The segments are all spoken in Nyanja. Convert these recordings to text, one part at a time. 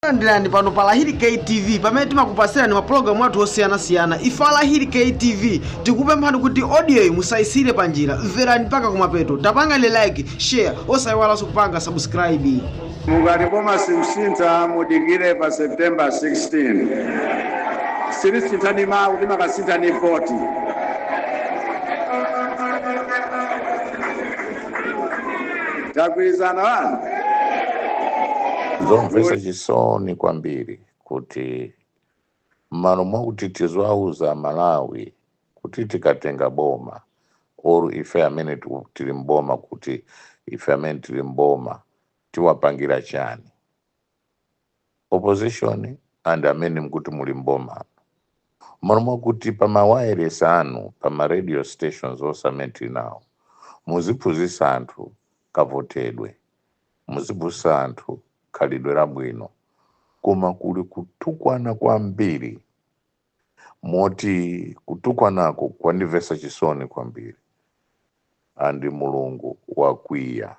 Ndani pano pa Lahiri KTV pamene timakupasirani mapulogalamu athu osiyanasiyana. Ife Lahiri KTV tikupemphani kuti audio iyi musayisire pa njira, mverani mpaka kumapeto. Tapangani like, share, osayiwalanso kupanga subscribe. Mungati koma simsintha mudikire pa September 16. Sirisintha mawu timakasintha ni voti. Tagwirizana wanu. Zomvesa chisoni kwambiri kuti mmalo mwakuti tizwauza Malawi kuti tikatenga boma or ife amene tili mboma kuti ife amene tili mboma tiwapangira chani opposition and amene mkuti muli mboma mmalo mwakuti pama wireless anu pama radio stations osamene tili nawo muziphunzitsa anthu kavotedwe, muziphunzitsa anthu khalidwe labwino, koma kuli kutukwana kwambiri moti kutukwanako kwandimvesa chisoni kwambiri andi Mulungu wakwiya.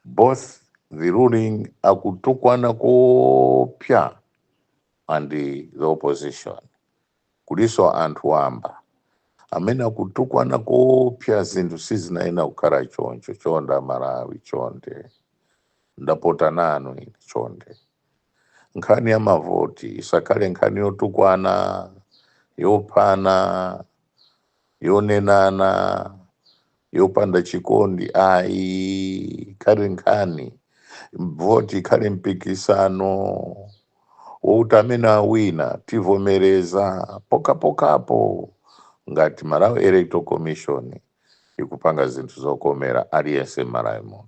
Both the ruling akutukwana kopya and the opposition kuliso anthu amba amene akutukwana kopya zinthu sizinaena kukhala choncho chonda Malawi chonde ndapota nanu ini chonde nkhani ya mavoti isakhale nkhani yotukwana yopana yonenana yopanda chikondi ayi khale nkhani voti khale mpikisano wouti amene awina tivomereza pokapo ngati Malawi Electoral Commission ikupanga zinthu zokomera aliyense Malawi muno.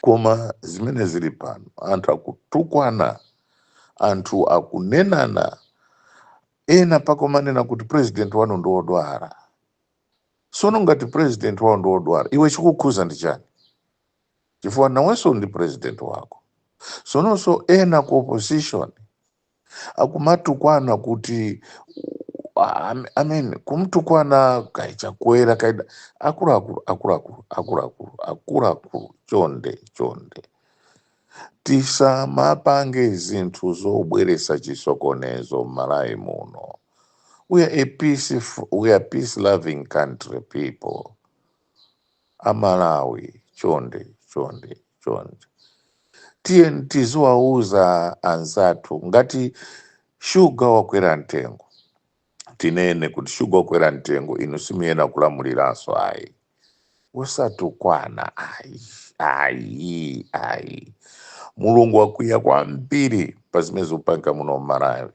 Koma zimene zili pano anthu akutukwana, anthu akunenana, ena pakomanena kuti president wanu ndi wodwala. Sono ngati president wanu ndi wodwala iwe chikukhuza ndi chani? Chifukwa nawenso ndi president wako. Sononso ena ku opposition akumatukwana kuti amen kumtukwana kaichakwera kaida akuluakulu chonde tisamapange zinthu zobweresa chisokonezo Malawi muno. We are a peace loving country people. Amalawi chonde tiziwauza anzathu ngati shuga wakwera mtengo tinene kuti shuga wakwera mtengo inu simuyena kulamuliranso ayi usatukwana ayi Mulungu wakwiya kwambiri pazimene zikupanga muno Malawi.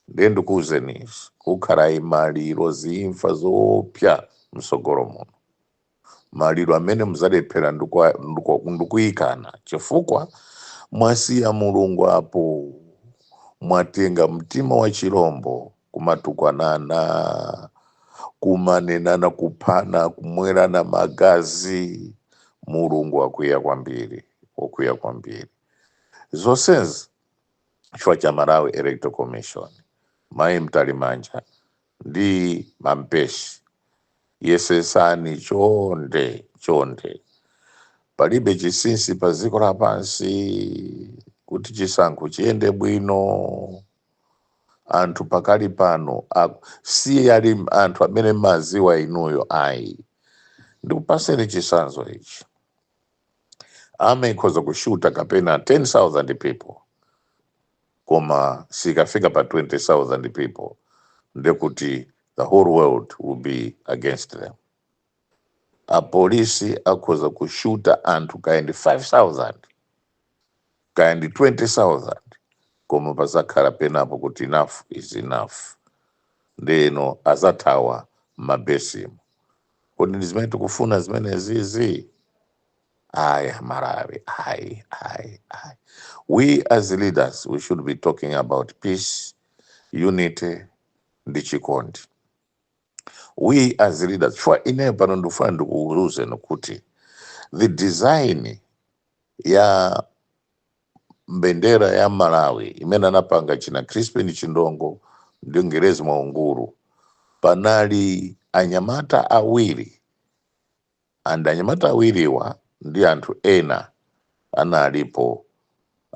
Ndiye ndikuwuzeniso kukhala maliro zimfa zopya msogolo muno, maliro amene muzalephera ndikuyikana chifukwa mwasiya Mulungu apo, mwatenga mtima wa chirombo kumatukwanana, kumanenana, kuphana, kumwerana magazi. Mulungu wakwiya kwambiri. Zonsezi chifukwa cha Malawi Electoral Commission, Mai Mtalimanja ndi Mampeshi yesesani chonde palibe chinsinsi pa dziko lapansi kuti chisankho chiyende bwino. Anthu pakali pano si ali anthu amene maziwa inuyo ayi. Ndikupaseni chisanzo ichi, amekhoza kushuta kapena 10,000 people koma sikafika pa 20,000 people ndekuti the whole world will be against them. A polisi akhoza kushuta anthu kaendi 5,000 kaendi 20,000 koma pasakhala penapo kuti enough is enough, ndeno azathawa mabesimu. Kodi ndi zimene tikufuna zimene zizi? Aya Malawi, ayi. We as leaders, we should be talking about peace, unity, ndi chikondi. We as leaders, for ine pano ndifuna ndikuwuze nokuti the design ya mbendera ya Malawi imene anapanga china Crispin Chindongo ndi Ngerezi Mwaunguru, panali anyamata awiri, and anyamata awiriwa ndi anthu ena analipo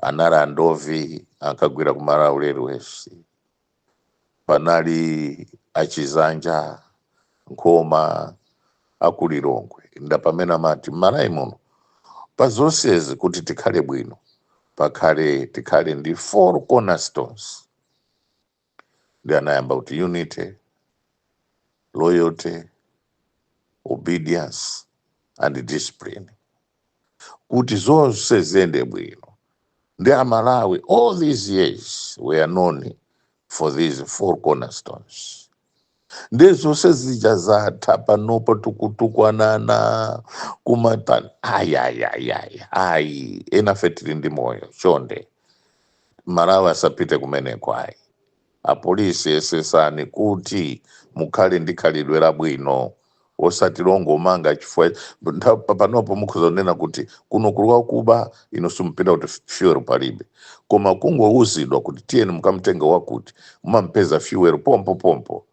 anara Ndovi akagwira kumalawi wesi, panali achizanja Nkoma akulilongwe. Ndapamene amati m'Malawi muno pazonsezi kuti tikhale bwino tikhale ndi 4 cornerstones. Ndi anayamba kuti unity, loyalty, obedience and discipline, kuti zonse ziyende bwino. Ndi Amalawi all these years were known for these 4 cornerstones. Ndi zonse zija zatha panopo tukutukwanana kumatani ayi enafe tili ndi moyo chonde Malawi asapite kumeneko ayi. Apolisi esesani kuti mukhale ndi khalidwe labwino, osati longomanga chifukwa panopo mukhuzonena kuti kuno kuliwa kuba ino simpita kuti fuel palibe, koma kungouzidwa kuti tiyeni mukamtenga wakuti mumampeza fuel pompo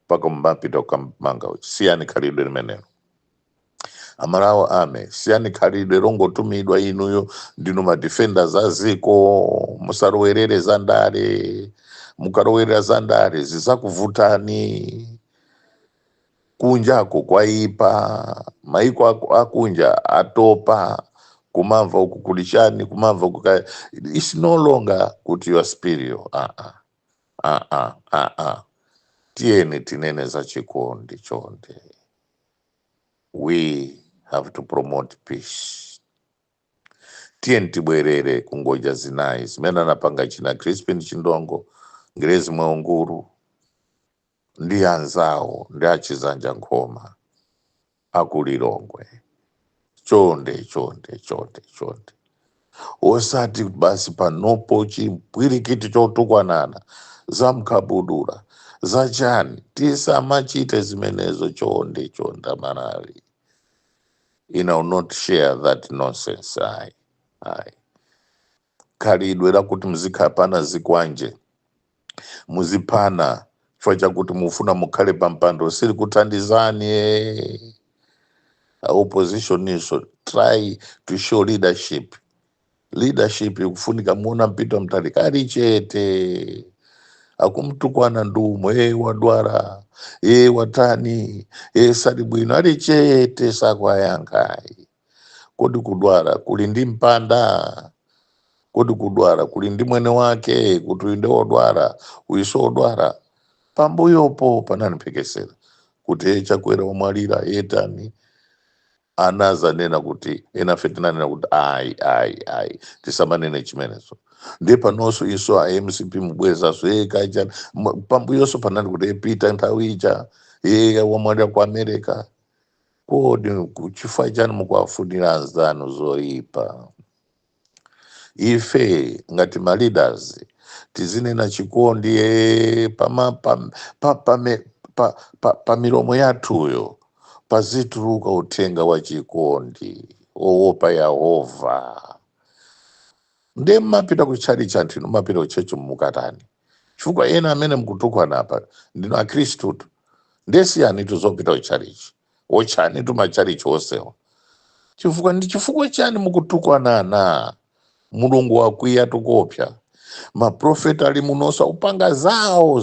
paka mumapita kukamanga. Siyani khalidwe limenelo. Amalawi ame siyani khalidwe longotumidwa inuyo ndino madefenders aziko, musalowerere zandale, mukalowerera zandale zizakuvutani. Kunjako kwaipa, maiko akunja atopa, kumamva ukukulishani, kumamva ukuka. It's no longer kuti you are superior. Tieni tinene za chikondi chonde. We have to promote peace. Tieni tibwerere kungoja zinayi zimene anapanga china Crispin Chindongo, Grace Mwaunguru, ndi anzawo ndi achizanja Nkoma akulilongwe. Chonde. Osati basi panopo chipwirikiti chotukwanana za mkabudula za chani tisamachite zimenezo chonde Malawi. Not share that nonsense. Khalidwe lakuti muzikapana zikwanje, muzipana chifukwa chakuti mufuna mukhale pampando siri kuthandizani. Opposition iso try to show leadership ikufunika muona mpito mtalikali chete akumtukwana ndumo wadwara watani sali bwino ali chete sakwayankai. Kodi kudwara kuli ndi mpanda, kodi kudwara kuli ndi mwene wake, kuti inde odwara uiso odwara pambuyopo pananipekesera kuti chakwera omwalira etani anaza nena kuti enafe tinanena kuti ayi tisamanene chimenezo. Ndi panonso iso MCP mubwezaso kaja pambuyonso panani kuti epita nthawi ija wamwalira ku America. Kodi chifukwa chani mukwafunira anzanu zoyipa? Ife ngati ma leaders tizinena chikondi pa milomo yathuyo pazituluka uthenga wa chikondi owopa Yehova. Ndi mmapita kuchali chantino mmapita kuchecho mukatani chifukwa ena amene mukutukwana apa ndino akhristu. Ndesiyani tuzopita kuchalichi ochani tumachalichi osewa chifukwa ndi chifukwa chani mukutukwanana. Mulungu wakwiya tukopya maprofeta ali munosa upanga zawo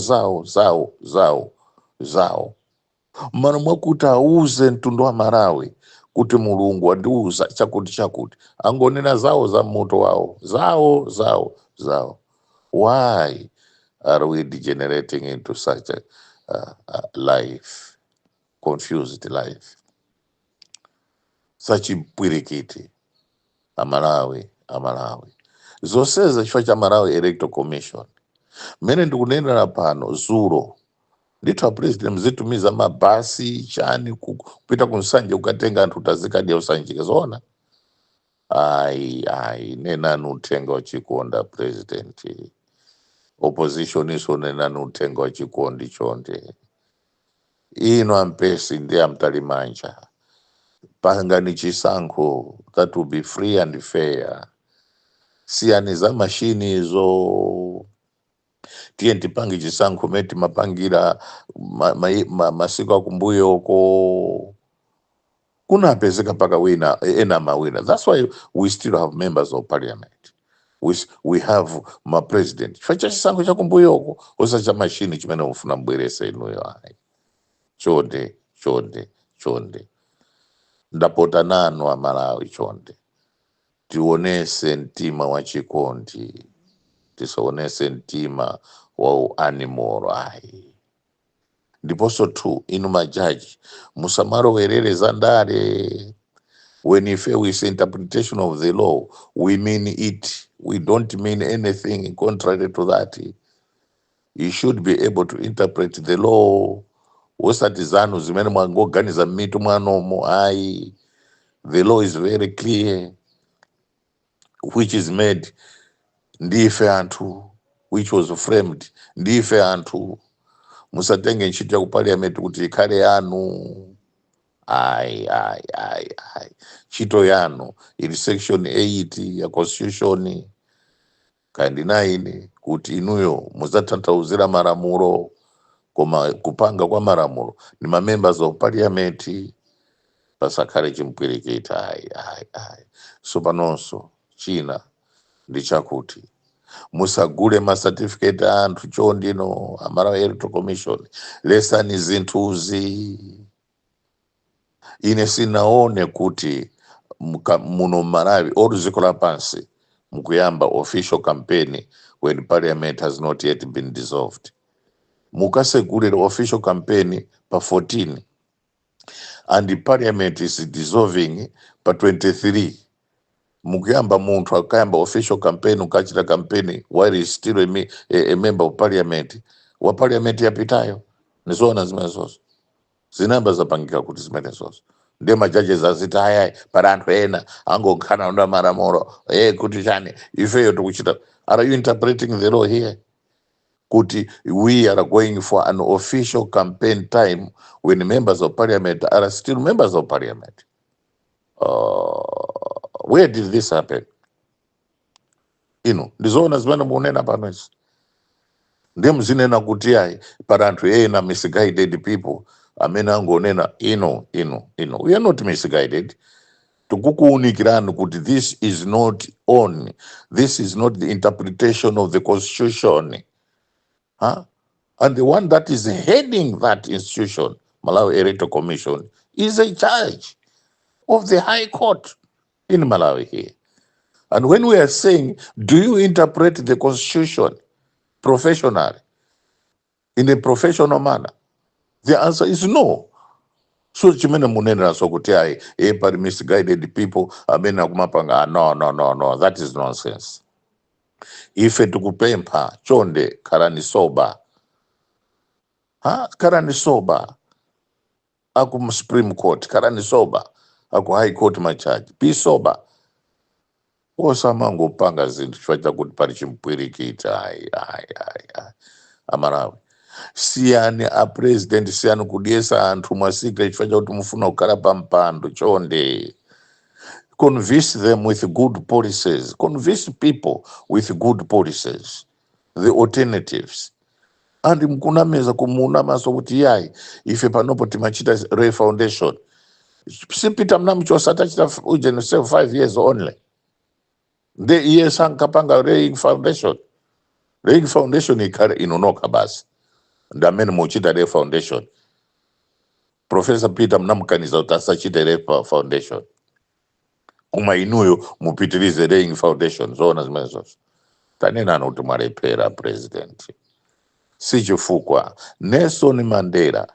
mano mwakuti auze mtundu wa Malawi kuti Mulungu wandiuza chakuti angonena zawo za moto wawo zawo. Why are we degenerating into such a life, confused life, such impwirikiti? Amalawi zonseze chifukwa cha Malawi Electoral Commission. Mene ndikunena pano zulo ndithu president mzitumiza mabasi chani kupita kunsanje ukatenga anthu utazikadi ya usanjike zona. Nenani uthenga wa chikonda president. Opposition iso nenani uthenga wa chikondi chonde. Ino ampesi ndi amtalimanja. Pangani chisankho that will be free and fair. Siyani za mashini izo. Tienti pangi chisankho meti mapangira masiku akumbuyo ko kuna pezeka paka wina ena mawina. That's why we still have members of parliament. we have my president chifa chisankho chakumbuyoko osa cha machine chimene ufuna mbwerese inuyo ayi chonde ndapota nanu amalawi chonde tionese mtima wa chikondi tisaonese mtima wa animal ayi ndiponso tu inu majaji musamarowerere za ndale. When we say interpretation of the law, we mean it. We don't mean anything contrary to that. You should be able to interpret the law. Osati zanu zimene mwangoganiza mitu mwanomo ayi. The law is very clear, which is made ndife anthu, which was framed ndife anthu. Musatenge nchito ya kuparliament kuti ikhale yanu. Ai chito yanu ili section 8 ya constitution kandi 9 kuti inuyo muzatanthauzira malamulo koma kupanga kwa malamulo ni ma members of parliament pasakhale chimpwirikita ai so panonso china ndi chakuti musagule ma certificate anthu chondino amara electoral commission lesani zinthuzi. Ine sinaone kuti muno Malawi or dziko lapansi mukuyamba official campaign when parliament has not yet been dissolved. Mukasegulira official campaign pa 14 and the parliament is dissolving pa 23. Mukuyamba munthu akayamba official campaign ukachita campaign while is still a member of parliament wa parliament yapitayo nizoona zimenezozo zinamba zapangika kuti zimenezozo ndiye majaji zazita ayayi para anthu ena angokhala unda malamulo kuti chani ifeyo tikuchita. Are you interpreting the law here kuti we are going for an official campaign time when members of parliament are still members of parliament? Where did this happen? Ndizoona zimene mukunena panoizi ndiye mzinena kuti ayi para anthu ena misguided people amene angonena we are not misguided. Tukukuunikirani kuti this is not the interpretation of the constitution. And the one that is heading that institution, Malawi Electoral Commission, is a judge of the High Court in Malawi here. And when we are saying, do you interpret the constitution professionally, in a professional manner? The answer is no. So chimene munena sokuti ayi pari misguided people amene akumapanga no, that is nonsense. Ife tikupempha chonde khalani sober. Khalani sober. Aku Supreme Court khalani sober. Aku High Court machaji be sober. Osamango panga zinthu chifukwa kuti pali chimpwirikita ayi Amalawi. Siyani a president siyani kudyesa anthu mwasikira chifukwa kuti mufuna kukhala pampando chonde. Convince them with good policies. Convince people with good policies, the alternatives. And mkunameza kumunamaso kuti yayi ife panopo timachita Ray Foundation. Sipita mnamchosa atachita ujeni 5 years only. The years ankapanga Ray Foundation. Ray Foundation ikare inonoka basi. Ndamene mochita Ray Foundation. Professor Peter mnamkaniza utasachita Ray Foundation. Kuma inuyo mupitilize Ray Foundation zona zimenezozo. Tanena kuti mwalepera president. Sichifukwa Nelson Mandela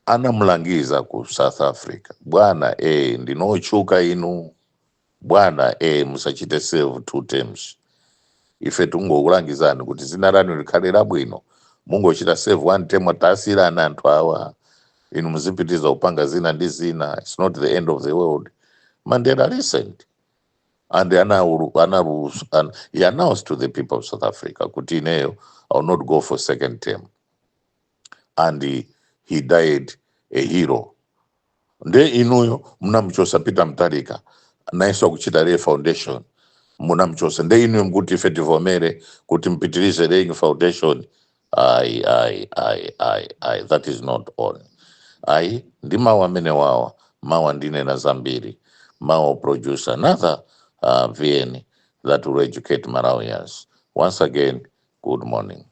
anamlangiza ku South Africa. Bwana ndinochuka inu. Bwana musachite serve 2 terms. Ife tungokulangizani kuti zina lanu likhale labwino. Mungochita serve 1 term atasirana anthu awa. Inu muzipitiza upanga zina ndi zina. It's not the end of the world. Mandela listened. And he announced to the people of South Africa, kuti ineyo, I will not go for 2nd term. And he died a hero. Nde inuyo mnamchosa Peter Mutharika naiswa kuchita Ray Foundation. Mnamchosa nde inuyo mkuti ife tivomere kuti mpitilize Ray Foundation. That is not all. Ndi mawa amene mawa ndine na zambiri. Mawa producer another VN that will educate Malawians. Once again, good morning.